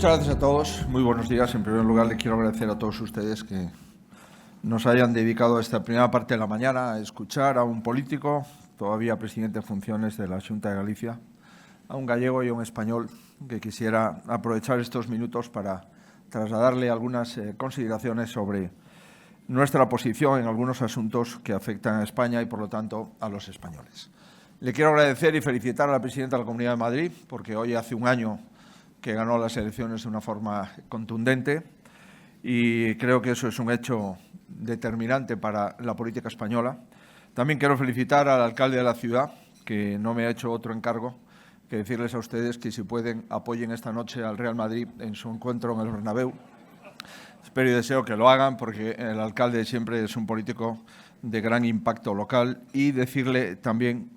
Muchas gracias a todos. Muy buenos días. En primer lugar, le quiero agradecer a todos ustedes que nos hayan dedicado esta primera parte de la mañana a escuchar a un político, todavía presidente en funciones de la Xunta de Galicia, a un gallego y a un español, que quisiera aprovechar estos minutos para trasladarle algunas consideraciones sobre nuestra posición en algunos asuntos que afectan a España y, por lo tanto, a los españoles. Le quiero agradecer y felicitar a la presidenta de la Comunidad de Madrid, porque hoy hace un año que ganó las elecciones de una forma contundente y creo que eso es un hecho determinante para la política española. También quiero felicitar al alcalde de la ciudad, que no me ha hecho otro encargo que decirles a ustedes que, si pueden, apoyen esta noche al Real Madrid en su encuentro en el Bernabéu. Espero y deseo que lo hagan, porque el alcalde siempre es un político de gran impacto local. Y decirle también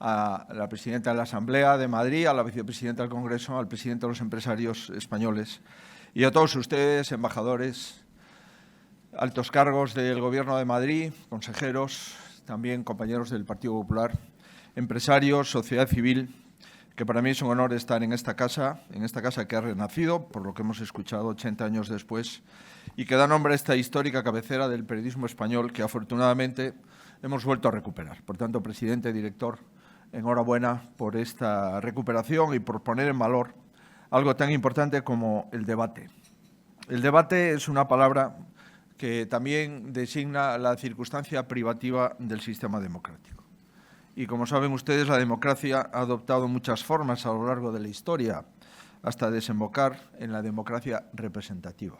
a la presidenta de la Asamblea de Madrid, a la vicepresidenta del Congreso, al presidente de los empresarios españoles y a todos ustedes, embajadores, altos cargos del Gobierno de Madrid, consejeros, también compañeros del Partido Popular, empresarios, sociedad civil, que para mí es un honor estar en esta casa que ha renacido, por lo que hemos escuchado 80 años después, y que da nombre a esta histórica cabecera del periodismo español que afortunadamente hemos vuelto a recuperar. Por tanto, presidente, director, enhorabuena por esta recuperación y por poner en valor algo tan importante como el debate. El debate es una palabra que también designa la circunstancia privativa del sistema democrático. Y como saben ustedes, la democracia ha adoptado muchas formas a lo largo de la historia, hasta desembocar en la democracia representativa.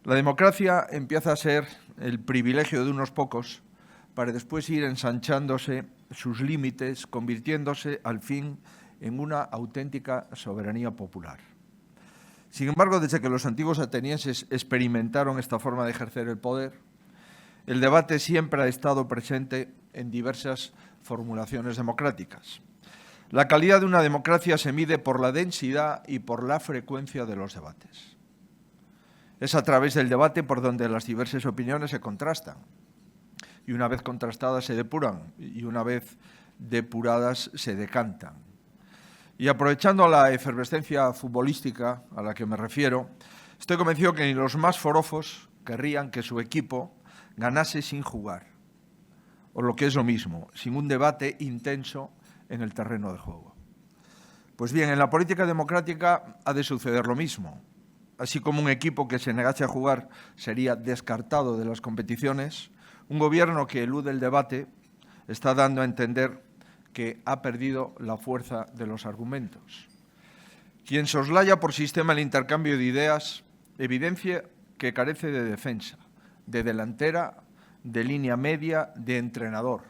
La democracia empieza a ser el privilegio de unos pocos para después ir ensanchándose sus límites, convirtiéndose al fin en una auténtica soberanía popular. Sin embargo, desde que los antiguos atenienses experimentaron esta forma de ejercer el poder, el debate siempre ha estado presente en diversas formulaciones democráticas. La calidad de una democracia se mide por la densidad y por la frecuencia de los debates. Es a través del debate por donde las diversas opiniones se contrastan. Y una vez contrastadas se depuran, y una vez depuradas se decantan. Y aprovechando la efervescencia futbolística a la que me refiero, estoy convencido que ni los más forofos querrían que su equipo ganase sin jugar, o lo que es lo mismo, sin un debate intenso en el terreno de juego. Pues bien, en la política democrática ha de suceder lo mismo. Así como un equipo que se negase a jugar sería descartado de las competiciones, un gobierno que elude el debate está dando a entender que ha perdido la fuerza de los argumentos. Quien soslaya por sistema el intercambio de ideas evidencia que carece de defensa, de delantera, de línea media, de entrenador,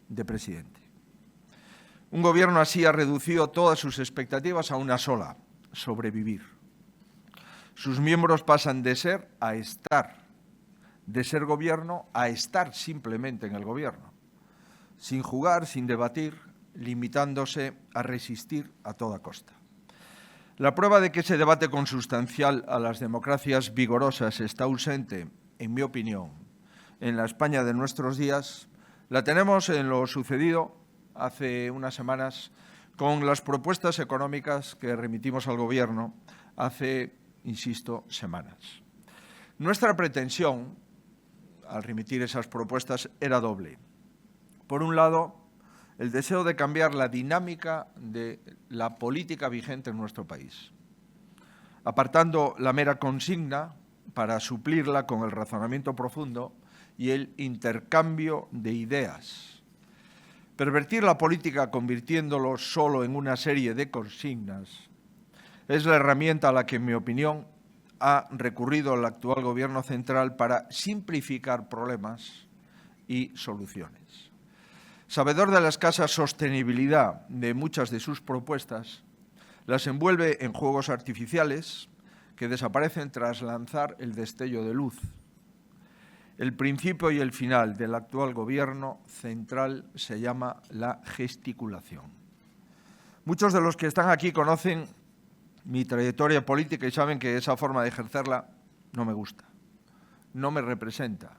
de presidente. Un gobierno así ha reducido todas sus expectativas a una sola: sobrevivir. Sus miembros pasan de ser a estar, de ser gobierno a estar simplemente en el gobierno, sin jugar, sin debatir, limitándose a resistir a toda costa. La prueba de que ese debate consustancial a las democracias vigorosas está ausente, en mi opinión, en la España de nuestros días, la tenemos en lo sucedido hace unas semanas con las propuestas económicas que remitimos al Gobierno hace, insisto, semanas. Nuestra pretensión al remitir esas propuestas era doble. Por un lado, el deseo de cambiar la dinámica de la política vigente en nuestro país, apartando la mera consigna para suplirla con el razonamiento profundo y el intercambio de ideas. Pervertir la política convirtiéndolo solo en una serie de consignas es la herramienta a la que, en mi opinión, ha recurrido el actual Gobierno central para simplificar problemas y soluciones. Sabedor de la escasa sostenibilidad de muchas de sus propuestas, las envuelve en juegos artificiales que desaparecen tras lanzar el destello de luz. El principio y el final del actual Gobierno central se llama la gesticulación. Muchos de los que están aquí conocen mi trayectoria política y saben que esa forma de ejercerla no me gusta, no me representa,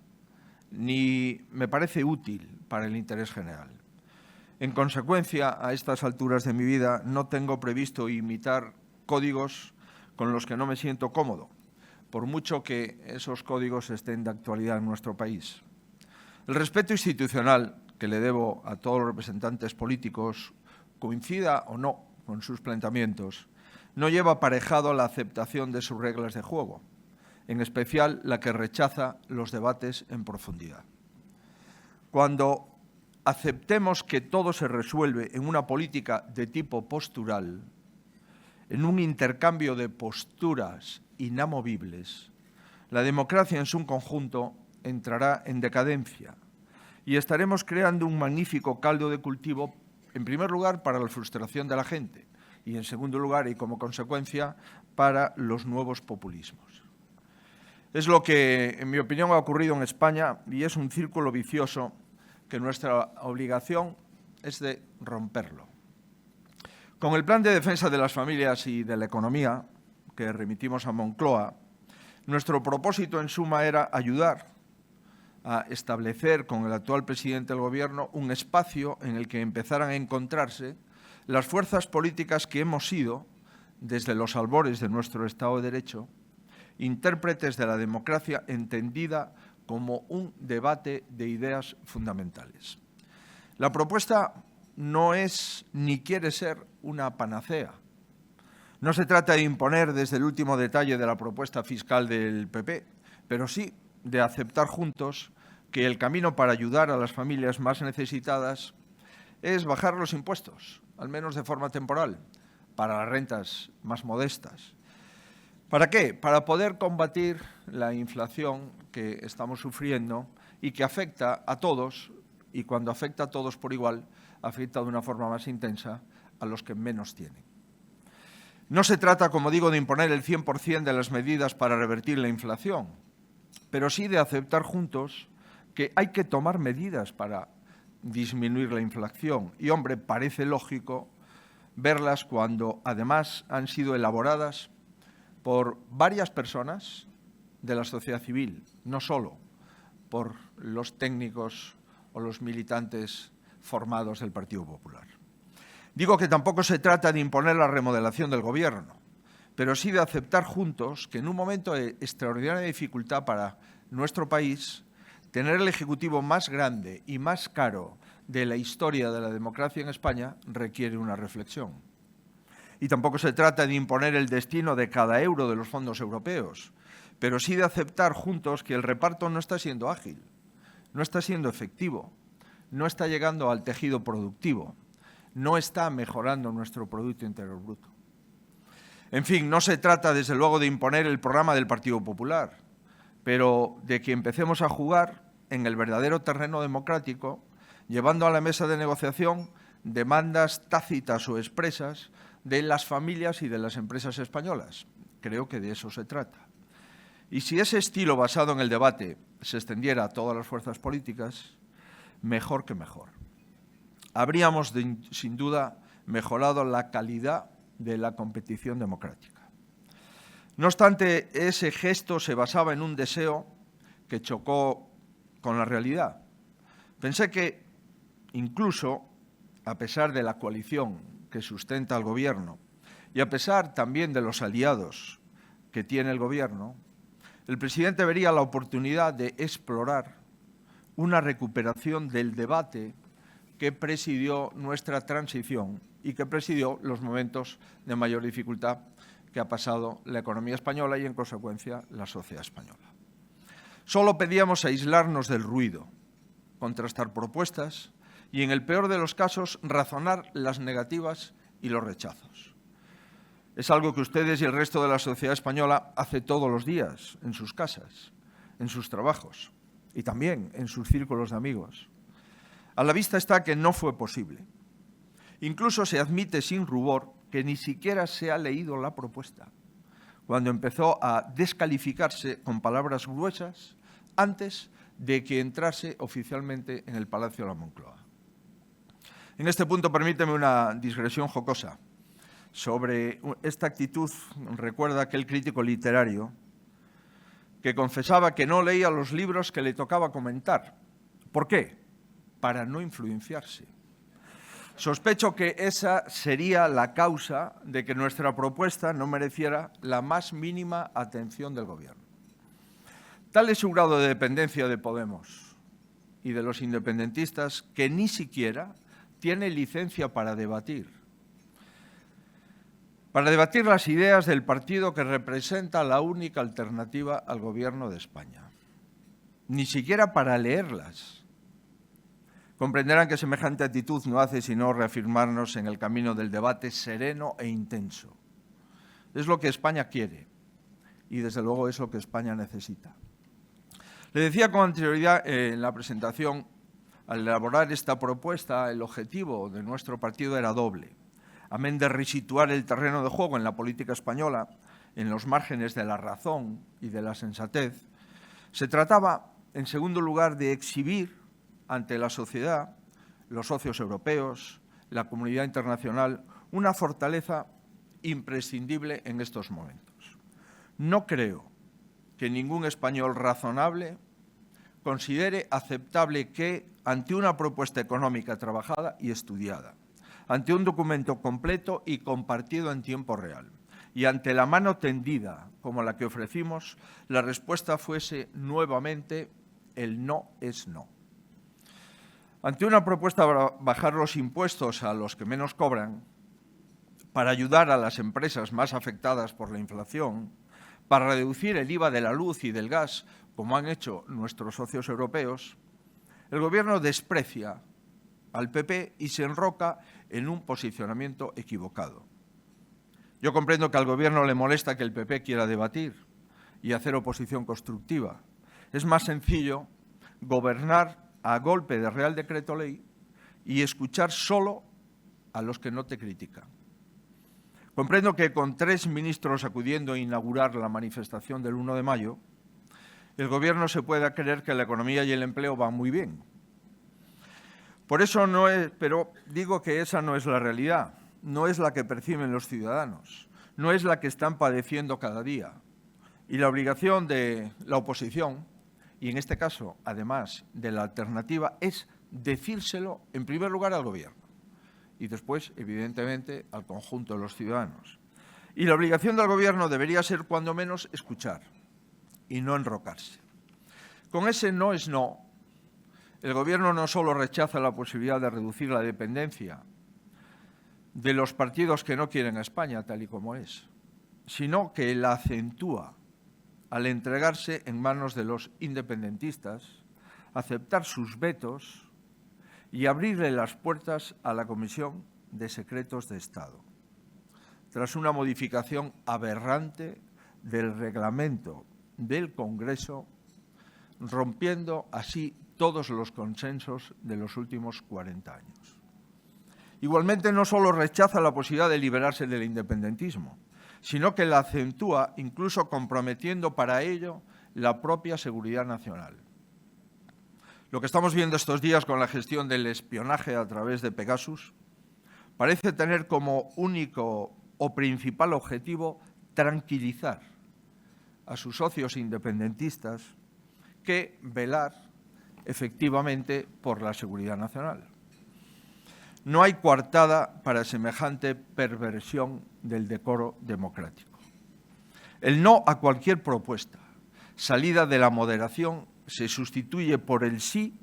ni me parece útil para el interés general. En consecuencia, a estas alturas de mi vida no tengo previsto imitar códigos con los que no me siento cómodo, por mucho que esos códigos estén de actualidad en nuestro país. El respeto institucional que le debo a todos los representantes políticos, coincida o no con sus planteamientos, no lleva aparejado la aceptación de sus reglas de juego, en especial la que rechaza los debates en profundidad. Cuando aceptemos que todo se resuelve en una política de tipo postural, en un intercambio de posturas inamovibles, la democracia en su conjunto entrará en decadencia y estaremos creando un magnífico caldo de cultivo, en primer lugar, para la frustración de la gente y, en segundo lugar, y como consecuencia, para los nuevos populismos. Es lo que, en mi opinión, ha ocurrido en España y es un círculo vicioso que nuestra obligación es de romperlo. Con el Plan de Defensa de las Familias y de la Economía, que remitimos a Moncloa, nuestro propósito, en suma, era ayudar a establecer con el actual presidente del Gobierno un espacio en el que empezaran a encontrarse las fuerzas políticas que hemos sido, desde los albores de nuestro Estado de Derecho, intérpretes de la democracia entendida como un debate de ideas fundamentales. La propuesta no es ni quiere ser una panacea. No se trata de imponer desde el último detalle de la propuesta fiscal del PP, pero sí de aceptar juntos que el camino para ayudar a las familias más necesitadas es bajar los impuestos, al menos de forma temporal, para las rentas más modestas. ¿Para qué? Para poder combatir la inflación que estamos sufriendo y que afecta a todos, y cuando afecta a todos por igual, afecta de una forma más intensa a los que menos tienen. No se trata, como digo, de imponer el 100% de las medidas para revertir la inflación, pero sí de aceptar juntos que hay que tomar medidas para disminuir la inflación. Y, hombre, parece lógico verlas cuando, además, han sido elaboradas por varias personas de la sociedad civil, no solo por los técnicos o los militantes formados del Partido Popular. Digo que tampoco se trata de imponer la remodelación del Gobierno, pero sí de aceptar juntos que en un momento de extraordinaria dificultad para nuestro país, tener el Ejecutivo más grande y más caro de la historia de la democracia en España requiere una reflexión. Y tampoco se trata de imponer el destino de cada euro de los fondos europeos, pero sí de aceptar juntos que el reparto no está siendo ágil, no está siendo efectivo, no está llegando al tejido productivo, no está mejorando nuestro Producto Interior Bruto. En fin, no se trata, desde luego, de imponer el programa del Partido Popular, pero de que empecemos a jugar en el verdadero terreno democrático, llevando a la mesa de negociación demandas tácitas o expresas de las familias y de las empresas españolas. Creo que de eso se trata. Y si ese estilo basado en el debate se extendiera a todas las fuerzas políticas, mejor que mejor. Habríamos, sin duda, mejorado la calidad de la competición democrática. No obstante, ese gesto se basaba en un deseo que chocó con la realidad. Pensé que, incluso, a pesar de la coalición que sustenta al Gobierno y a pesar también de los aliados que tiene el Gobierno, el presidente vería la oportunidad de explorar una recuperación del debate que presidió nuestra transición y que presidió los momentos de mayor dificultad que ha pasado la economía española y, en consecuencia, la sociedad española. Solo pedíamos aislarnos del ruido, contrastar propuestas y, en el peor de los casos, razonar las negativas y los rechazos. Es algo que ustedes y el resto de la sociedad española hace todos los días, en sus casas, en sus trabajos y también en sus círculos de amigos. A la vista está que no fue posible. Incluso se admite sin rubor que ni siquiera se ha leído la propuesta, cuando empezó a descalificarse con palabras gruesas antes de que entrase oficialmente en el Palacio de la Moncloa. En este punto, permíteme una digresión jocosa. Sobre esta actitud, recuerda aquel crítico literario que confesaba que no leía los libros que le tocaba comentar. ¿Por qué? Para no influenciarse. Sospecho que esa sería la causa de que nuestra propuesta no mereciera la más mínima atención del Gobierno. Tal es su grado de dependencia de Podemos y de los independentistas que ni siquiera tiene licencia para debatir las ideas del partido que representa la única alternativa al Gobierno de España. Ni siquiera para leerlas. Comprenderán que semejante actitud no hace sino reafirmarnos en el camino del debate sereno e intenso. Es lo que España quiere y, desde luego, es lo que España necesita. Le decía con anterioridad en la presentación, al elaborar esta propuesta, el objetivo de nuestro partido era doble. Amén de resituar el terreno de juego en la política española, en los márgenes de la razón y de la sensatez, se trataba, en segundo lugar, de exhibir ante la sociedad, los socios europeos, la comunidad internacional, una fortaleza imprescindible en estos momentos. No creo que ningún español razonable considere aceptable que, ante una propuesta económica trabajada y estudiada, ante un documento completo y compartido en tiempo real, y ante la mano tendida como la que ofrecimos, la respuesta fuese nuevamente el no es no. Ante una propuesta para bajar los impuestos a los que menos cobran, para ayudar a las empresas más afectadas por la inflación, para reducir el IVA de la luz y del gas, como han hecho nuestros socios europeos, el Gobierno desprecia al PP y se enroca en un posicionamiento equivocado. Yo comprendo que al Gobierno le molesta que el PP quiera debatir y hacer oposición constructiva. Es más sencillo gobernar a golpe de Real Decreto Ley y escuchar solo a los que no te critican. Comprendo que con 3 ministros acudiendo a inaugurar la manifestación del 1 de mayo, el Gobierno se pueda creer que la economía y el empleo van muy bien. Pero digo que esa no es la realidad, no es la que perciben los ciudadanos, no es la que están padeciendo cada día. Y la obligación de la oposición, y en este caso, además de la alternativa, es decírselo en primer lugar al Gobierno y después, evidentemente, al conjunto de los ciudadanos. Y la obligación del Gobierno debería ser, cuando menos, escuchar y no enrocarse. Con ese no es no, el Gobierno no solo rechaza la posibilidad de reducir la dependencia de los partidos que no quieren a España tal y como es, sino que la acentúa al entregarse en manos de los independentistas, aceptar sus vetos y abrirle las puertas a la Comisión de Secretos de Estado, tras una modificación aberrante del reglamento del Congreso, rompiendo así todos los consensos de los últimos 40 años. Igualmente, no solo rechaza la posibilidad de liberarse del independentismo, sino que la acentúa, incluso comprometiendo para ello la propia seguridad nacional. Lo que estamos viendo estos días con la gestión del espionaje a través de Pegasus parece tener como único o principal objetivo tranquilizar a sus socios independentistas que velar efectivamente por la seguridad nacional. No hay coartada para semejante perversión del decoro democrático. El no a cualquier propuesta, salida de la moderación, se sustituye por el sí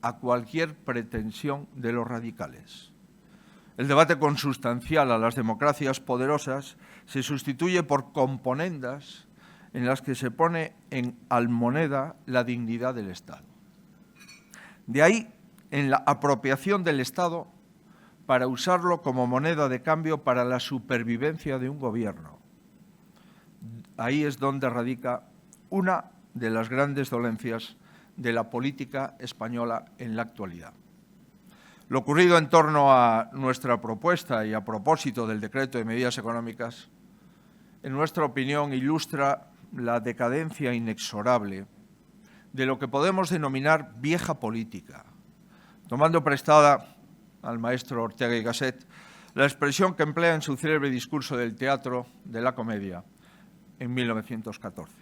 a cualquier pretensión de los radicales. El debate consustancial a las democracias poderosas se sustituye por componendas en las que se pone en almoneda la dignidad del Estado. De ahí, en la apropiación del Estado para usarlo como moneda de cambio para la supervivencia de un gobierno. Ahí es donde radica una de las grandes dolencias de la política española en la actualidad. Lo ocurrido en torno a nuestra propuesta y a propósito del decreto de medidas económicas, en nuestra opinión, ilustra la decadencia inexorable de lo que podemos denominar vieja política, tomando prestada al maestro Ortega y Gasset la expresión que emplea en su célebre discurso del Teatro de la Comedia en 1914.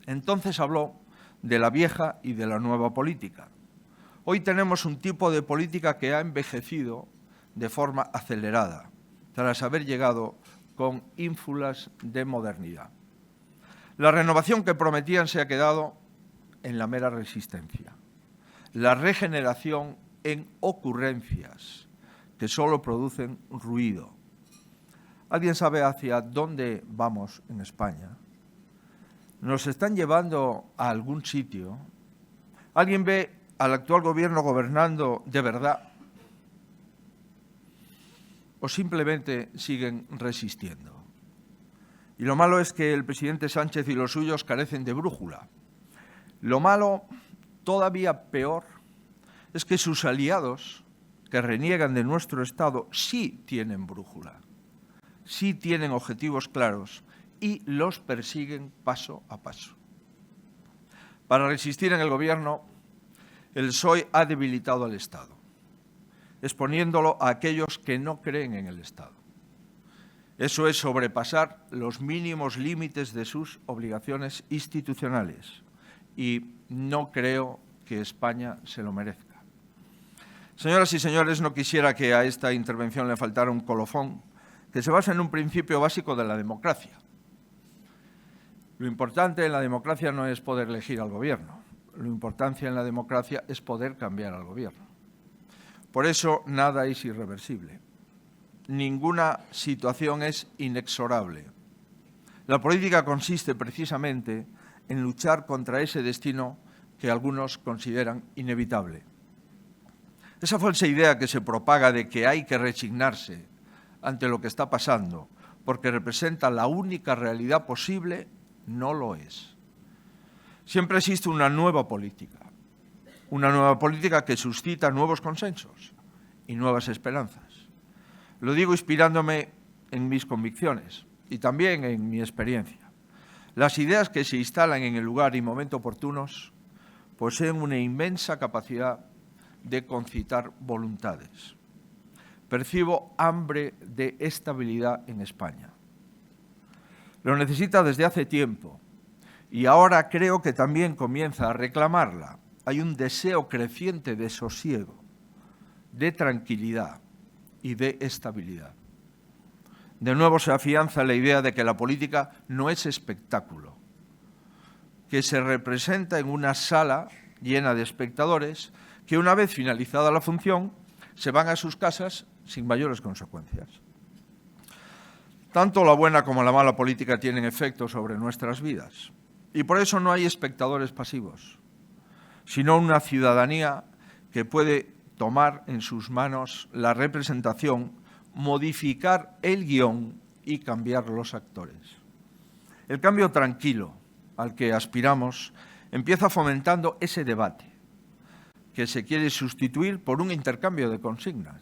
Entonces habló de la vieja y de la nueva política. Hoy tenemos un tipo de política que ha envejecido de forma acelerada, tras haber llegado con ínfulas de modernidad. La renovación que prometían se ha quedado en la mera resistencia. La regeneración en ocurrencias que solo producen ruido. ¿Alguien sabe hacia dónde vamos en España? ¿Nos están llevando a algún sitio? ¿Alguien ve al actual gobierno gobernando de verdad? ¿O simplemente siguen resistiendo? Y lo malo es que el presidente Sánchez y los suyos carecen de brújula. Lo malo, todavía peor, es que sus aliados, que reniegan de nuestro Estado, sí tienen brújula, sí tienen objetivos claros y los persiguen paso a paso. Para resistir en el Gobierno, el PSOE ha debilitado al Estado, exponiéndolo a aquellos que no creen en el Estado. Eso es sobrepasar los mínimos límites de sus obligaciones institucionales y no creo que España se lo merezca. Señoras y señores, no quisiera que a esta intervención le faltara un colofón que se basa en un principio básico de la democracia. Lo importante en la democracia no es poder elegir al gobierno. Lo importante en la democracia es poder cambiar al gobierno. Por eso, nada es irreversible. Ninguna situación es inexorable. La política consiste precisamente en luchar contra ese destino que algunos consideran inevitable. Esa falsa idea que se propaga de que hay que resignarse ante lo que está pasando porque representa la única realidad posible, no lo es. Siempre existe una nueva política que suscita nuevos consensos y nuevas esperanzas. Lo digo inspirándome en mis convicciones y también en mi experiencia. Las ideas que se instalan en el lugar y momento oportunos poseen una inmensa capacidad de concitar voluntades. Percibo hambre de estabilidad en España. Lo necesita desde hace tiempo y ahora creo que también comienza a reclamarla. Hay un deseo creciente de sosiego, de tranquilidad y de estabilidad. De nuevo se afianza la idea de que la política no es espectáculo, que se representa en una sala llena de espectadores que una vez finalizada la función se van a sus casas sin mayores consecuencias. Tanto la buena como la mala política tienen efecto sobre nuestras vidas y por eso no hay espectadores pasivos, sino una ciudadanía que puede tomar en sus manos la representación, modificar el guión y cambiar los actores. El cambio tranquilo al que aspiramos empieza fomentando ese debate que se quiere sustituir por un intercambio de consignas,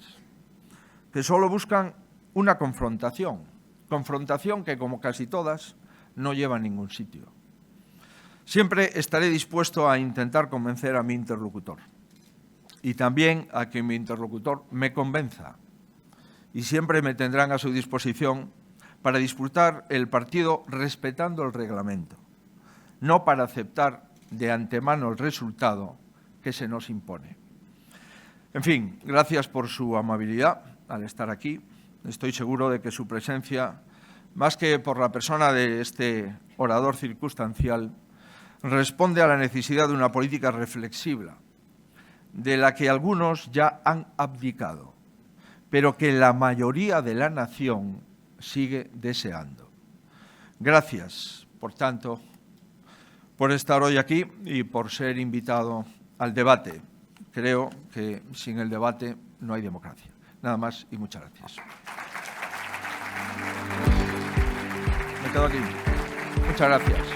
que solo buscan una confrontación que, como casi todas, no lleva a ningún sitio. Siempre estaré dispuesto a intentar convencer a mi interlocutor y también a que mi interlocutor me convenza. Y siempre me tendrán a su disposición para disputar el partido respetando el reglamento, no para aceptar de antemano el resultado que se nos impone. En fin, gracias por su amabilidad al estar aquí. Estoy seguro de que su presencia, más que por la persona de este orador circunstancial, responde a la necesidad de una política reflexiva, de la que algunos ya han abdicado, pero que la mayoría de la nación sigue deseando. Gracias, por tanto, por estar hoy aquí y por ser invitado al debate. Creo que sin el debate no hay democracia. Nada más y muchas gracias. Me quedo aquí. Muchas gracias.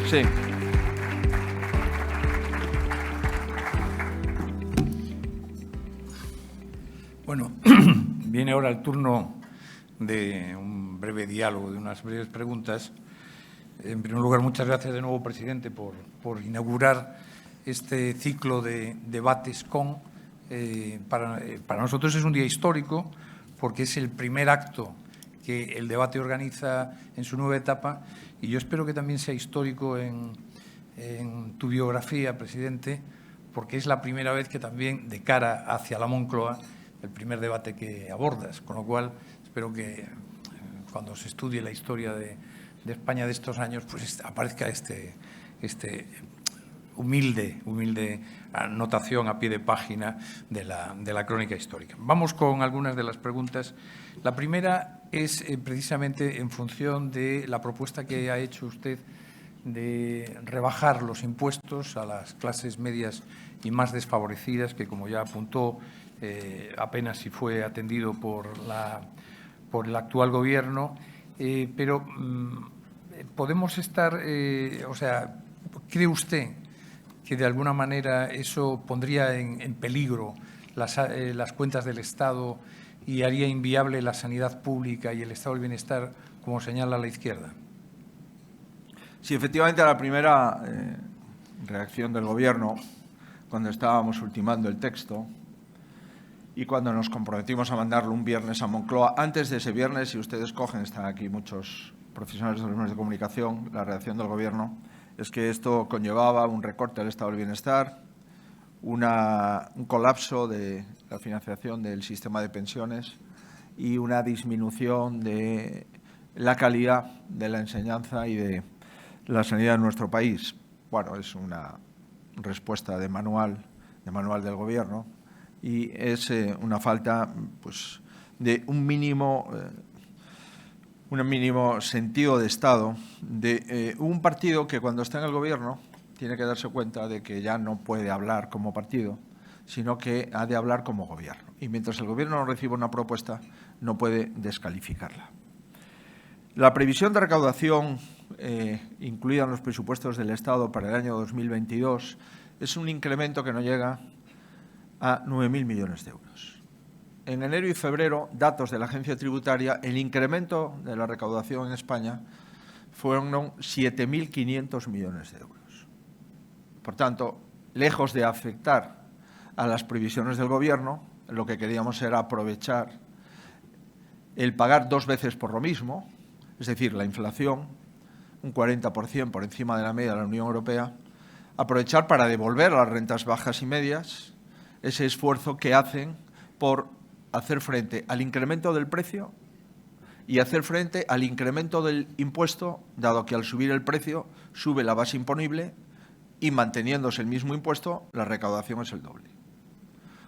Sí. Bueno, viene ahora el turno de un breve diálogo, de unas breves preguntas. En primer lugar, muchas gracias de nuevo, presidente, por inaugurar este ciclo de debates con. Para nosotros es un día histórico porque es el primer acto que el debate organiza en su nueva etapa y yo espero que también sea histórico en tu biografía, presidente, porque es la primera vez que también, de cara hacia la Moncloa, el primer debate que abordas, con lo cual espero que cuando se estudie la historia de España de estos años, pues aparezca este humilde anotación a pie de página de la crónica histórica. Vamos con algunas de las preguntas. La primera es precisamente en función de la propuesta que ha hecho usted de rebajar los impuestos a las clases medias y más desfavorecidas, que, como ya apuntó, apenas si fue atendido por el actual Gobierno, pero podemos estar, ¿cree usted que de alguna manera eso pondría en peligro las cuentas del Estado y haría inviable la sanidad pública y el estado del bienestar, como señala la izquierda? Sí, efectivamente, la primera reacción del Gobierno, cuando estábamos ultimando el texto y cuando nos comprometimos a mandarlo un viernes a Moncloa, antes de ese viernes, si ustedes cogen, están aquí muchos profesionales de los medios de comunicación, la reacción del Gobierno es que esto conllevaba un recorte del estado del bienestar, un colapso de la financiación del sistema de pensiones y una disminución de la calidad de la enseñanza y de la sanidad en nuestro país. Bueno, es una respuesta de manual del Gobierno y es una falta, pues, de un mínimo sentido de Estado de un partido que, cuando está en el Gobierno, tiene que darse cuenta de que ya no puede hablar como partido, sino que ha de hablar como Gobierno. Y mientras el Gobierno no reciba una propuesta, no puede descalificarla. La previsión de recaudación incluida en los presupuestos del Estado para el año 2022 es un incremento que no llega a 9.000 millones de euros. En enero y febrero, datos de la Agencia Tributaria, el incremento de la recaudación en España fueron 7.500 millones de euros. Por tanto, lejos de afectar a las previsiones del Gobierno, lo que queríamos era aprovechar el pagar dos veces por lo mismo, es decir, la inflación, un 40% por encima de la media de la Unión Europea, aprovechar para devolver a las rentas bajas y medias ese esfuerzo que hacen por hacer frente al incremento del precio y hacer frente al incremento del impuesto, dado que al subir el precio sube la base imponible y, manteniéndose el mismo impuesto, la recaudación es el doble.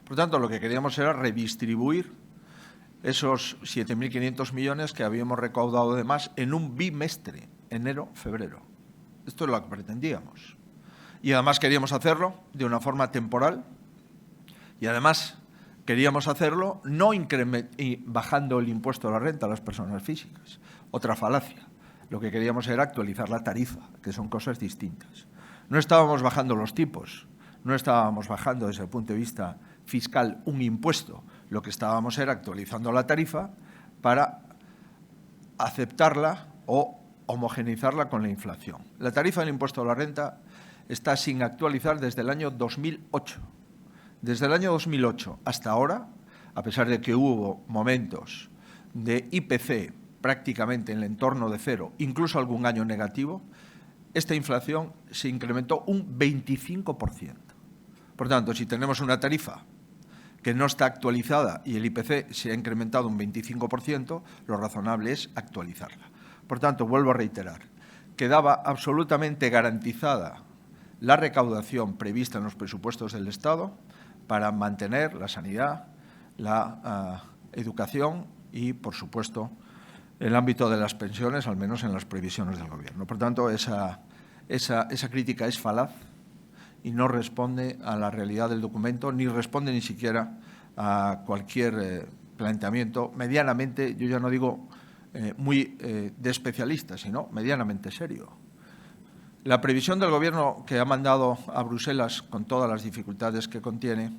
Por tanto, lo que queríamos era redistribuir esos 7.500 millones que habíamos recaudado de más en un bimestre, enero-febrero. Esto es lo que pretendíamos. Y además queríamos hacerlo de una forma temporal y además queríamos hacerlo no bajando el impuesto a la renta a las personas físicas. Otra falacia. Lo que queríamos era actualizar la tarifa, que son cosas distintas. No estábamos bajando los tipos, no estábamos bajando desde el punto de vista fiscal un impuesto. Lo que estábamos era actualizando la tarifa para aceptarla o homogeneizarla con la inflación. La tarifa del impuesto a la renta está sin actualizar desde el año 2008. Desde el año 2008 hasta ahora, a pesar de que hubo momentos de IPC prácticamente en el entorno de cero, incluso algún año negativo, esta inflación se incrementó un 25%. Por tanto, si tenemos una tarifa que no está actualizada y el IPC se ha incrementado un 25%, lo razonable es actualizarla. Por tanto, vuelvo a reiterar, quedaba absolutamente garantizada la recaudación prevista en los presupuestos del Estado para mantener la sanidad, la educación y, por supuesto, el ámbito de las pensiones, al menos en las previsiones del Gobierno. Por tanto, esa crítica es falaz y no responde a la realidad del documento, ni responde ni siquiera a cualquier planteamiento medianamente, yo ya no digo muy de especialista, sino medianamente serio. La previsión del Gobierno que ha mandado a Bruselas, con todas las dificultades que contiene,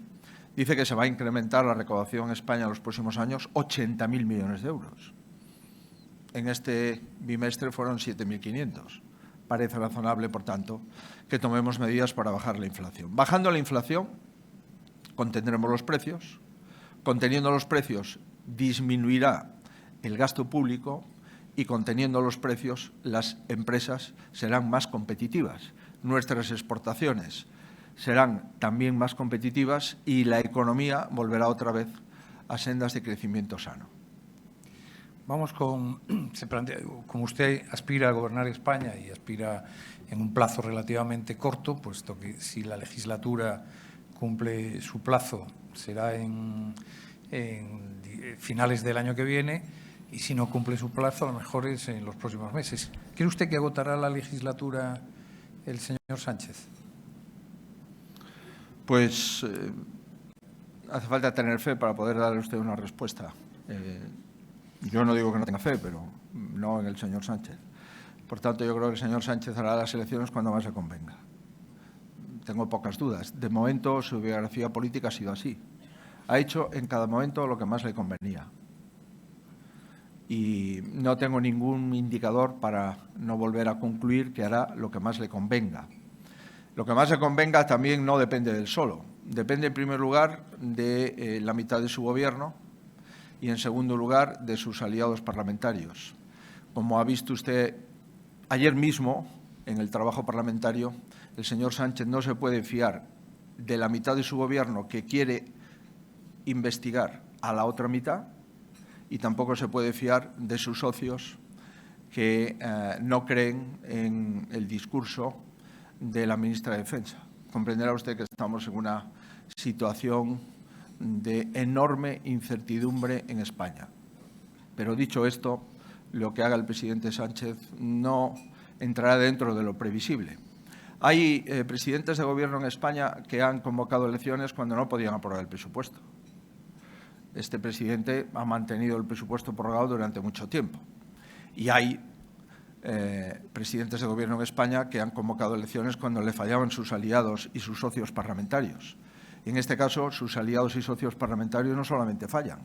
dice que se va a incrementar la recaudación en España en los próximos años 80.000 millones de euros. En este bimestre fueron 7.500. Parece razonable, por tanto, que tomemos medidas para bajar la inflación. Bajando la inflación, contendremos los precios. Conteniendo los precios, disminuirá el gasto público y, conteniendo los precios, las empresas serán más competitivas. Nuestras exportaciones serán también más competitivas y la economía volverá otra vez a sendas de crecimiento sano. Vamos con, como usted aspira a gobernar España y aspira en un plazo relativamente corto, puesto que si la legislatura cumple su plazo será en finales del año que viene, y si no cumple su plazo a lo mejor es en los próximos meses. ¿Cree usted que agotará la legislatura el señor Sánchez? Pues hace falta tener fe para poder darle a usted una respuesta. Yo no digo que no tenga fe, pero no en el señor Sánchez. Por tanto, yo creo que el señor Sánchez hará las elecciones cuando más le convenga. Tengo pocas dudas. De momento, su biografía política ha sido así. Ha hecho en cada momento lo que más le convenía. Y no tengo ningún indicador para no volver a concluir que hará lo que más le convenga. Lo que más le convenga también no depende del solo. Depende, en primer lugar, de la mitad de su gobierno y, en segundo lugar, de sus aliados parlamentarios. Como ha visto usted ayer mismo, en el trabajo parlamentario, el señor Sánchez no se puede fiar de la mitad de su gobierno que quiere investigar a la otra mitad y tampoco se puede fiar de sus socios que no creen en el discurso de la ministra de Defensa. Comprenderá usted que estamos en una situación de enorme incertidumbre en España. Pero dicho esto, lo que haga el presidente Sánchez no entrará dentro de lo previsible. Hay presidentes de gobierno en España que han convocado elecciones cuando no podían aprobar el presupuesto. Este presidente ha mantenido el presupuesto prorrogado durante mucho tiempo. Y hay presidentes de gobierno en España que han convocado elecciones cuando le fallaban sus aliados y sus socios parlamentarios. Y en este caso, sus aliados y socios parlamentarios no solamente fallan,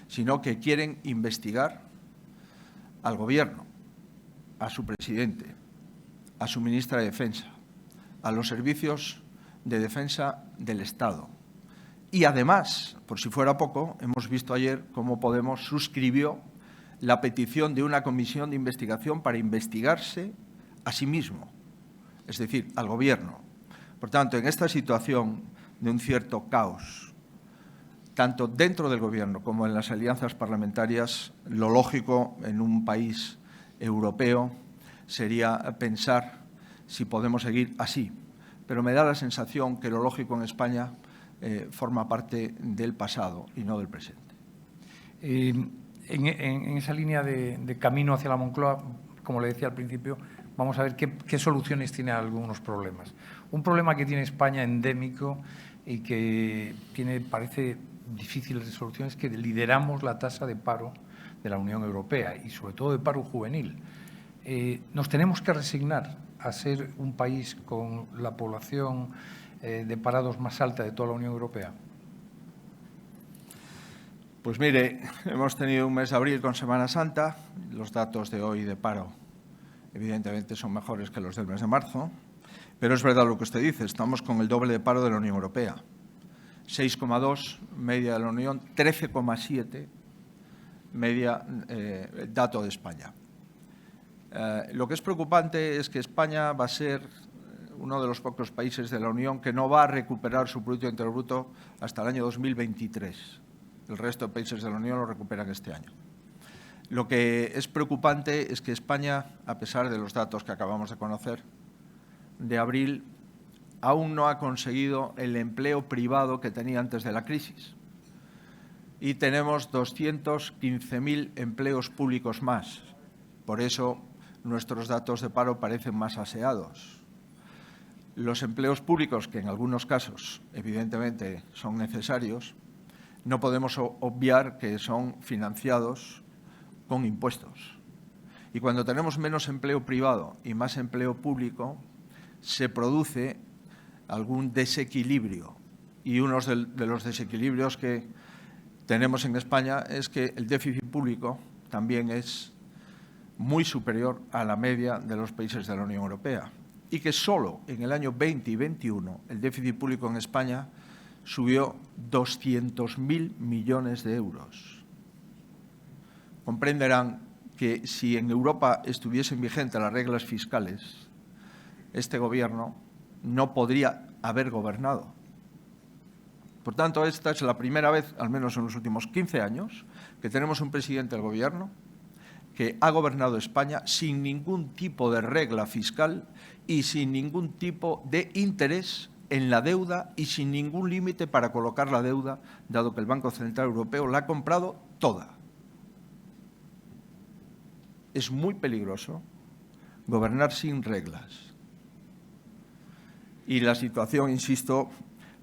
sino que quieren investigar al Gobierno, a su presidente, a su ministra de Defensa, a los servicios de defensa del Estado. Y además, por si fuera poco, hemos visto ayer cómo Podemos suscribió la petición de una comisión de investigación para investigarse a sí mismo, es decir, al Gobierno. Por tanto, en esta situación de un cierto caos, tanto dentro del Gobierno como en las alianzas parlamentarias, lo lógico en un país europeo sería pensar si podemos seguir así. Pero me da la sensación que lo lógico en España forma parte del pasado y no del presente. En esa línea de camino hacia la Moncloa, como le decía al principio, vamos a ver qué soluciones tiene a algunos problemas. Un problema que tiene España endémico y que parece difícil de solución es que lideramos la tasa de paro de la Unión Europea y sobre todo de paro juvenil. ¿Nos tenemos que resignar a ser un país con la población de parados más alta de toda la Unión Europea? Pues mire, hemos tenido un mes de abril con Semana Santa. Los datos de hoy de paro evidentemente son mejores que los del mes de marzo, pero es verdad lo que usted dice, estamos con el doble de paro de la Unión Europea. 6,2 media de la Unión, 13,7 media dato de España. Lo que es preocupante es que España va a ser uno de los pocos países de la Unión que no va a recuperar su Producto Interior Bruto hasta el año 2023. El resto de países de la Unión lo recuperan este año. Lo que es preocupante es que España, a pesar de los datos que acabamos de conocer de abril, aún no ha conseguido el empleo privado que tenía antes de la crisis. Y tenemos 215.000 empleos públicos más. Por eso nuestros datos de paro parecen más aseados. Los empleos públicos, que en algunos casos evidentemente son necesarios, no podemos obviar que son financiados con impuestos. Y cuando tenemos menos empleo privado y más empleo público, se produce algún desequilibrio. Y uno de los desequilibrios que tenemos en España es que el déficit público también es muy superior a la media de los países de la Unión Europea. Y que solo en el año 20 y 21 el déficit público en España subió 200.000 millones de euros. Comprenderán que si en Europa estuviesen vigentes las reglas fiscales, este Gobierno no podría haber gobernado. Por tanto, esta es la primera vez, al menos en los últimos 15 años, que tenemos un presidente del Gobierno que ha gobernado España sin ningún tipo de regla fiscal y sin ningún tipo de interés en la deuda y sin ningún límite para colocar la deuda, dado que el Banco Central Europeo la ha comprado toda. Es muy peligroso gobernar sin reglas. Y la situación, insisto,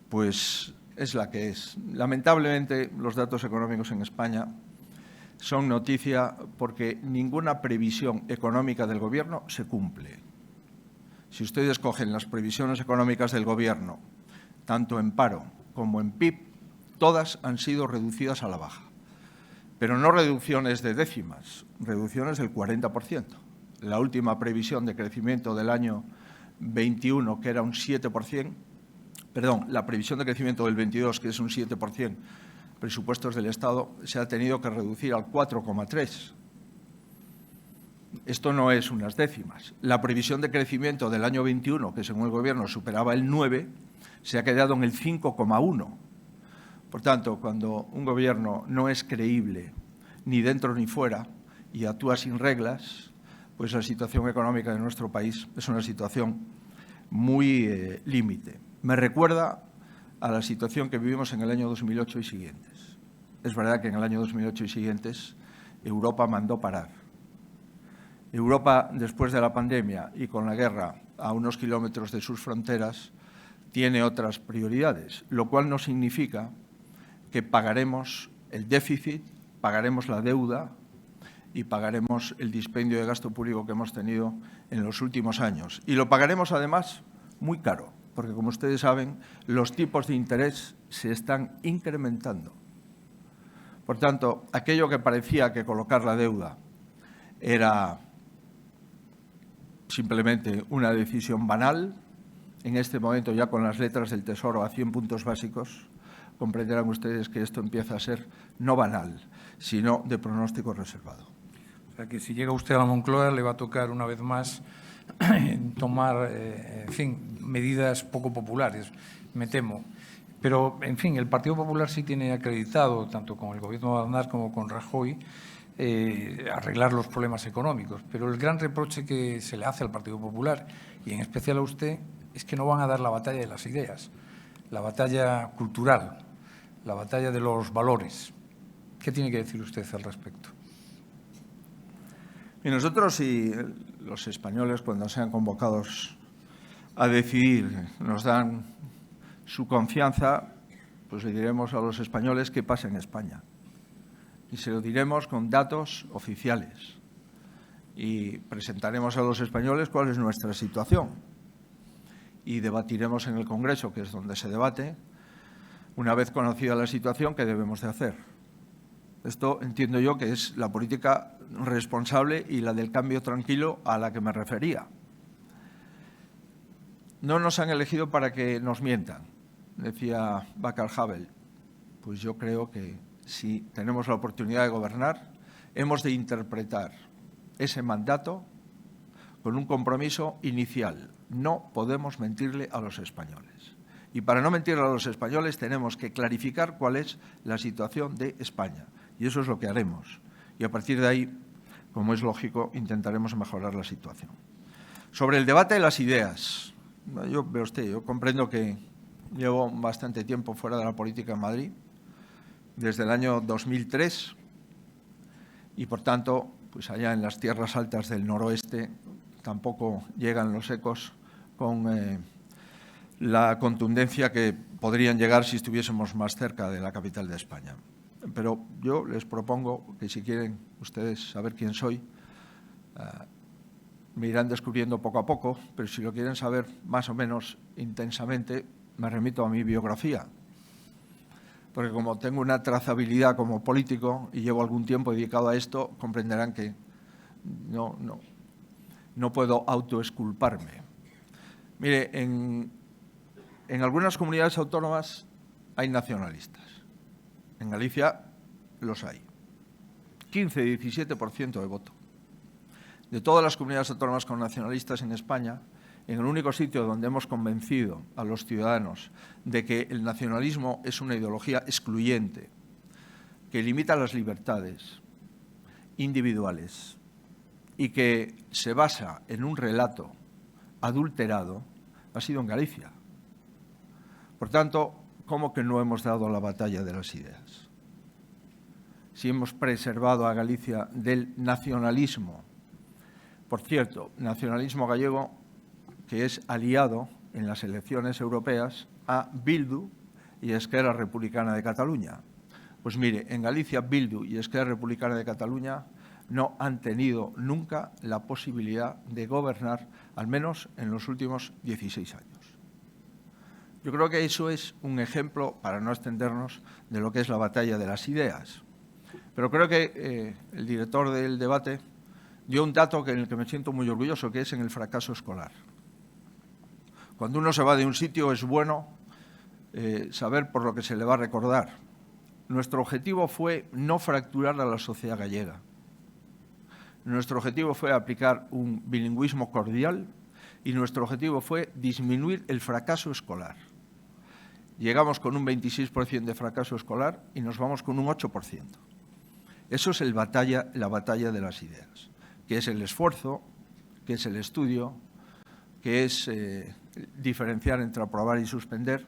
pues es la que es. Lamentablemente, los datos económicos en España son noticia porque ninguna previsión económica del Gobierno se cumple. Si ustedes cogen las previsiones económicas del Gobierno, tanto en paro como en PIB, todas han sido reducidas a la baja. Pero no reducciones de décimas, reducciones del 40%. La última previsión de crecimiento del año 21, que era un 7%, perdón, la previsión de crecimiento del 22, que es un 7%, presupuestos del Estado, se ha tenido que reducir al 4,3%. Esto no es unas décimas. La previsión de crecimiento del año 21, que según el Gobierno superaba el 9%, se ha quedado en el 5,1%. Por tanto, cuando un Gobierno no es creíble ni dentro ni fuera y actúa sin reglas, pues la situación económica de nuestro país es una situación muy límite. Me recuerda a la situación que vivimos en el año 2008 y siguientes. Es verdad que en el año 2008 y siguientes Europa mandó parar. Europa, después de la pandemia y con la guerra a unos kilómetros de sus fronteras, tiene otras prioridades, lo cual no significa que pagaremos el déficit, pagaremos la deuda y pagaremos el dispendio de gasto público que hemos tenido en los últimos años. Y lo pagaremos, además, muy caro, porque, como ustedes saben, los tipos de interés se están incrementando. Por tanto, aquello que parecía que colocar la deuda era simplemente una decisión banal, en este momento ya con las letras del Tesoro a 100 puntos básicos, comprenderán ustedes que esto empieza a ser no banal, sino de pronóstico reservado. O sea, que si llega usted a la Moncloa le va a tocar una vez más tomar, en fin, medidas poco populares, me temo. Pero, en fin, el Partido Popular sí tiene acreditado, tanto con el Gobierno de Aznar como con Rajoy, arreglar los problemas económicos. Pero el gran reproche que se le hace al Partido Popular, y en especial a usted, es que no van a dar la batalla de las ideas, la batalla cultural, la batalla de los valores. ¿Qué tiene que decir usted al respecto? Y nosotros y los españoles, cuando sean convocados a decidir, nos dan su confianza, pues le diremos a los españoles qué pasa en España. Y se lo diremos con datos oficiales. Y presentaremos a los españoles cuál es nuestra situación. Y debatiremos en el Congreso, que es donde se debate, una vez conocida la situación, qué debemos de hacer. Esto entiendo yo que es la política responsable y la del cambio tranquilo a la que me refería. No nos han elegido para que nos mientan, decía Václav Havel. Pues yo creo que si tenemos la oportunidad de gobernar, hemos de interpretar ese mandato con un compromiso inicial. No podemos mentirle a los españoles. Y para no mentirle a los españoles tenemos que clarificar cuál es la situación de España. Y eso es lo que haremos. Y a partir de ahí, como es lógico, intentaremos mejorar la situación. Sobre el debate de las ideas, yo comprendo que llevo bastante tiempo fuera de la política en Madrid, desde el año 2003, y por tanto, pues allá en las tierras altas del noroeste tampoco llegan los ecos con la contundencia que podrían llegar si estuviésemos más cerca de la capital de España. Pero yo les propongo que si quieren ustedes saber quién soy, me irán descubriendo poco a poco, pero si lo quieren saber más o menos intensamente, me remito a mi biografía. Porque como tengo una trazabilidad como político y llevo algún tiempo dedicado a esto, comprenderán que no puedo autoexculparme. Mire, en algunas comunidades autónomas hay nacionalistas. En Galicia los hay. 15-17% de voto. De todas las comunidades autónomas con nacionalistas en España, en el único sitio donde hemos convencido a los ciudadanos de que el nacionalismo es una ideología excluyente, que limita las libertades individuales y que se basa en un relato adulterado, ha sido en Galicia. Por tanto, ¿cómo que no hemos dado la batalla de las ideas? Si hemos preservado a Galicia del nacionalismo. Por cierto, nacionalismo gallego que es aliado en las elecciones europeas a Bildu y Esquerra Republicana de Cataluña. Pues mire, en Galicia Bildu y Esquerra Republicana de Cataluña no han tenido nunca la posibilidad de gobernar, al menos en los últimos 16 años. Yo creo que eso es un ejemplo, para no extendernos, de lo que es la batalla de las ideas. Pero creo que el director del debate dio un dato en el que me siento muy orgulloso, que es en el fracaso escolar. Cuando uno se va de un sitio es bueno saber por lo que se le va a recordar. Nuestro objetivo fue no fracturar a la sociedad gallega. Nuestro objetivo fue aplicar un bilingüismo cordial y nuestro objetivo fue disminuir el fracaso escolar. Llegamos con un 26% de fracaso escolar y nos vamos con un 8%. Eso es la batalla de las ideas, que es el esfuerzo, que es el estudio, que es diferenciar entre aprobar y suspender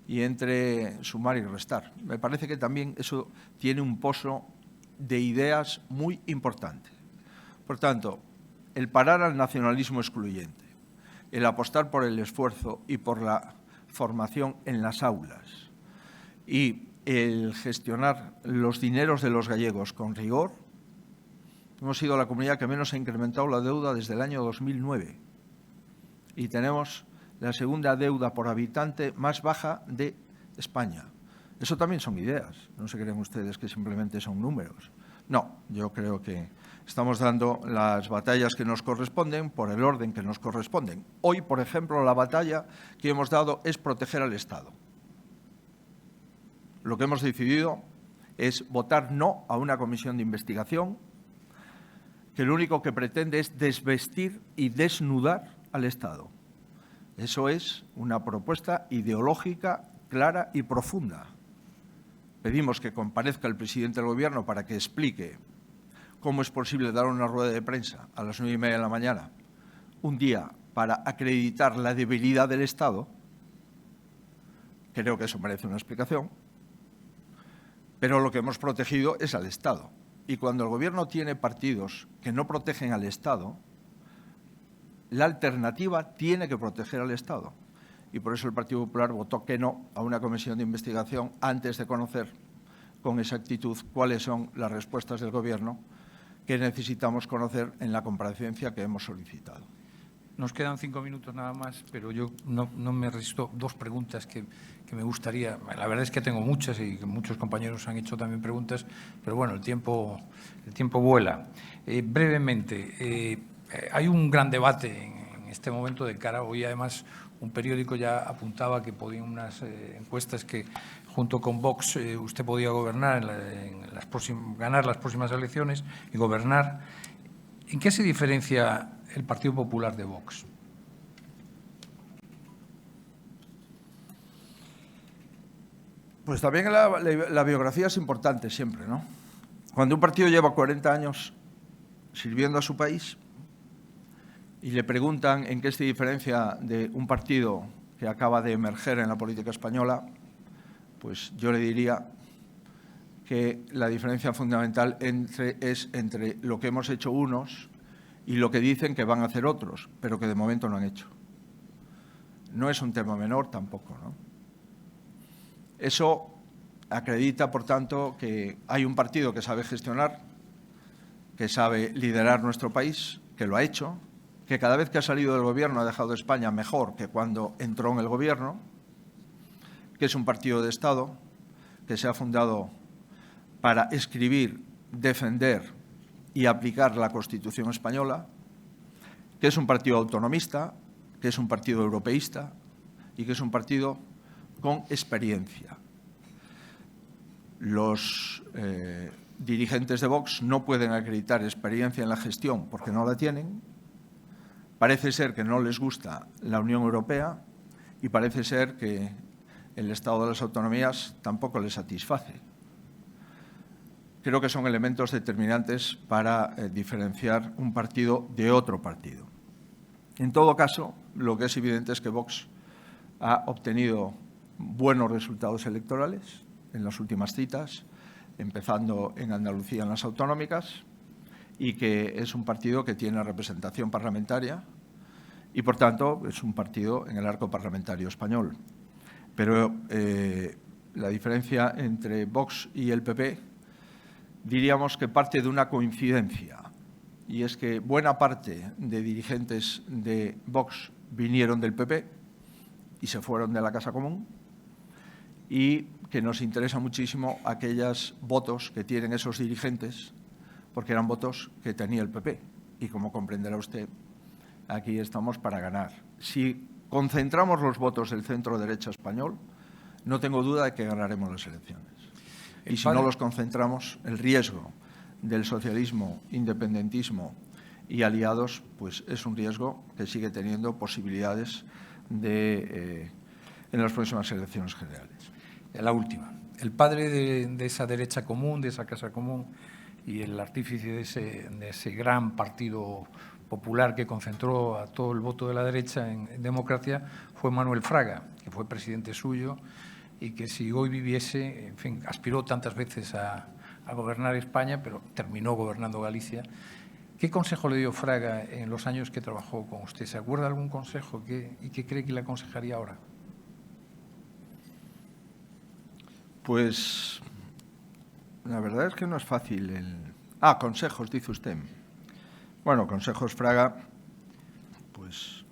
y entre sumar y restar. Me parece que también eso tiene un pozo de ideas muy importante. Por tanto, el parar al nacionalismo excluyente, el apostar por el esfuerzo y por la formación en las aulas y el gestionar los dineros de los gallegos con rigor, hemos sido la comunidad que menos ha incrementado la deuda desde el año 2009 y tenemos la segunda deuda por habitante más baja de España. Eso también son ideas, no se creen ustedes que simplemente son números. No, yo creo que estamos dando las batallas que nos corresponden por el orden que nos corresponden. Hoy, por ejemplo, la batalla que hemos dado es proteger al Estado. Lo que hemos decidido es votar no a una comisión de investigación que lo único que pretende es desvestir y desnudar al Estado. Eso es una propuesta ideológica clara y profunda. Pedimos que comparezca el presidente del Gobierno para que explique cómo es posible dar una rueda de prensa a las 9:30 de la mañana, un día para acreditar la debilidad del Estado. Creo que eso merece una explicación. Pero lo que hemos protegido es al Estado. Y cuando el Gobierno tiene partidos que no protegen al Estado, la alternativa tiene que proteger al Estado. Y por eso el Partido Popular votó que no a una comisión de investigación antes de conocer con exactitud cuáles son las respuestas del Gobierno que necesitamos conocer en la comparecencia que hemos solicitado. Nos quedan 5 minutos nada más, pero yo no me resisto dos preguntas que me gustaría. La verdad es que tengo muchas y que muchos compañeros han hecho también preguntas, pero bueno, el tiempo vuela. Brevemente, hay un gran debate en este momento de cara. Hoy, además, un periódico ya apuntaba que podían unas encuestas que, junto con Vox, usted podía gobernar ganar las próximas elecciones y gobernar. ¿En qué se diferencia el Partido Popular de Vox? Pues también la biografía es importante siempre, ¿no? Cuando un partido lleva 40 años sirviendo a su país y le preguntan en qué se diferencia de un partido que acaba de emerger en la política española, pues yo le diría que la diferencia fundamental es entre lo que hemos hecho unos y lo que dicen que van a hacer otros, pero que de momento no han hecho. No es un tema menor tampoco, ¿no? Eso acredita, por tanto, que hay un partido que sabe gestionar, que sabe liderar nuestro país, que lo ha hecho, que cada vez que ha salido del Gobierno ha dejado España mejor que cuando entró en el Gobierno, que es un partido de Estado, que se ha fundado para escribir, defender y aplicar la Constitución española, que es un partido autonomista, que es un partido europeísta y que es un partido con experiencia. Los dirigentes de Vox no pueden acreditar experiencia en la gestión porque no la tienen, Parece ser que no les gusta la Unión Europea y parece ser que el estado de las autonomías tampoco les satisface. Creo que son elementos determinantes para diferenciar un partido de otro partido. En todo caso, lo que es evidente es que Vox ha obtenido buenos resultados electorales en las últimas citas, empezando en Andalucía en las autonómicas, y que es un partido que tiene representación parlamentaria y, por tanto, es un partido en el arco parlamentario español. Pero la diferencia entre Vox y el PP diríamos que parte de una coincidencia, y es que buena parte de dirigentes de Vox vinieron del PP y se fueron de la Casa Común, y que nos interesa muchísimo aquellos votos que tienen esos dirigentes, porque eran votos que tenía el PP. Y como comprenderá usted, aquí estamos para ganar. Si concentramos los votos del centro-derecha español, no tengo duda de que ganaremos las elecciones. Y si no los concentramos, el riesgo del socialismo, independentismo y aliados, pues es un riesgo que sigue teniendo posibilidades en las próximas elecciones generales. La última. El padre de esa derecha común, de esa Casa Común, y el artífice de ese gran partido popular que concentró a todo el voto de la derecha en democracia fue Manuel Fraga, que fue presidente suyo y que si hoy viviese, en fin, aspiró tantas veces a gobernar España, pero terminó gobernando Galicia. ¿Qué consejo le dio Fraga en los años que trabajó con usted? ¿Se acuerda de algún consejo y qué cree que le aconsejaría ahora? Pues la verdad es que no es fácil. Consejos, dice usted. Bueno, consejos Fraga, pues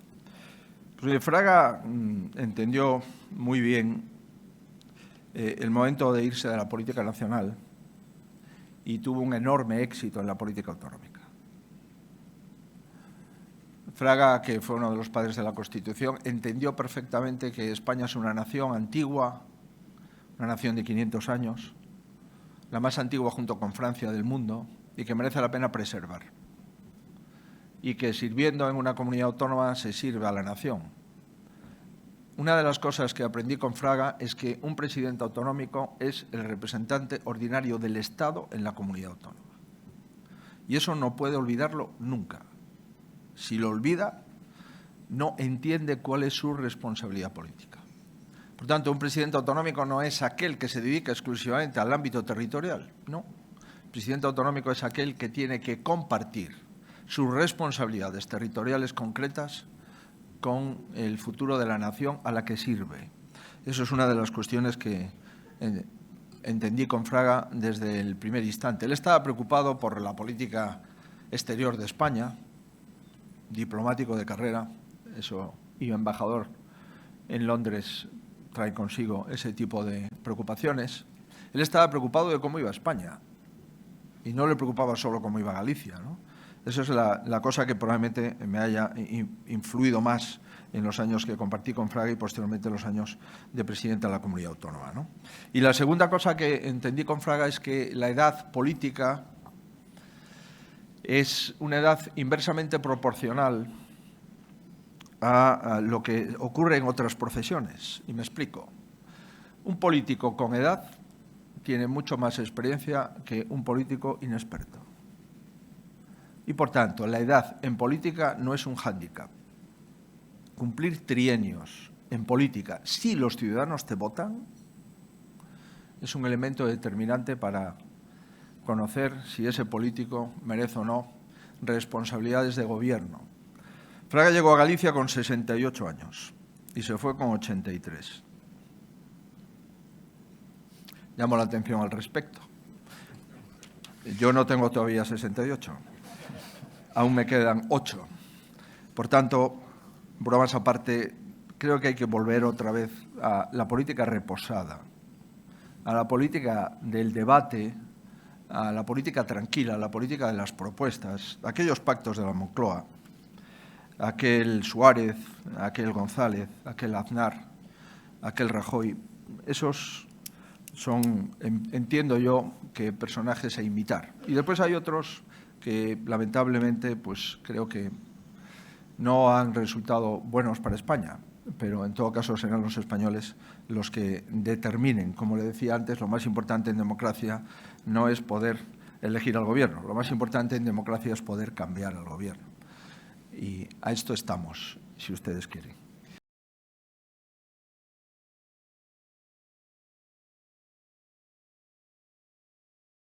Fraga entendió muy bien el momento de irse de la política nacional y tuvo un enorme éxito en la política autonómica. Fraga, que fue uno de los padres de la Constitución, entendió perfectamente que España es una nación antigua, una nación de 500 años, la más antigua junto con Francia del mundo, y que merece la pena preservar. Y que sirviendo en una comunidad autónoma se sirve a la nación. Una de las cosas que aprendí con Fraga es que un presidente autonómico es el representante ordinario del Estado en la comunidad autónoma. Y eso no puede olvidarlo nunca. Si lo olvida, no entiende cuál es su responsabilidad política. Por tanto, un presidente autonómico no es aquel que se dedica exclusivamente al ámbito territorial, no. El presidente autonómico es aquel que tiene que compartir sus responsabilidades territoriales concretas con el futuro de la nación a la que sirve. Eso es una de las cuestiones que entendí con Fraga desde el primer instante. Él estaba preocupado por la política exterior de España, diplomático de carrera, eso, y embajador en Londres trae consigo ese tipo de preocupaciones. Él estaba preocupado de cómo iba España y no le preocupaba solo cómo iba Galicia, ¿no? Esa es la cosa que probablemente me haya influido más en los años que compartí con Fraga y posteriormente en los años de presidente de la comunidad autónoma, ¿no? Y la segunda cosa que entendí con Fraga es que la edad política es una edad inversamente proporcional a lo que ocurre en otras profesiones. Y me explico. Un político con edad tiene mucho más experiencia que un político inexperto. Y, por tanto, la edad en política no es un hándicap. Cumplir trienios en política, si los ciudadanos te votan, es un elemento determinante para conocer si ese político merece o no responsabilidades de gobierno. Fraga llegó a Galicia con 68 años y se fue con 83. Llamo la atención al respecto. Yo no tengo todavía 68. Aún me quedan 8. Por tanto, bromas aparte, creo que hay que volver otra vez a la política reposada, a la política del debate, a la política tranquila, a la política de las propuestas, aquellos pactos de la Moncloa, aquel Suárez, aquel González, aquel Aznar, aquel Rajoy. Esos son, entiendo yo, que personajes a imitar. Y después hay otros que, lamentablemente, pues creo que no han resultado buenos para España, pero en todo caso serán los españoles los que determinen. Como le decía antes, lo más importante en democracia no es poder elegir al gobierno, lo más importante en democracia es poder cambiar al gobierno. Y a esto estamos, si ustedes quieren.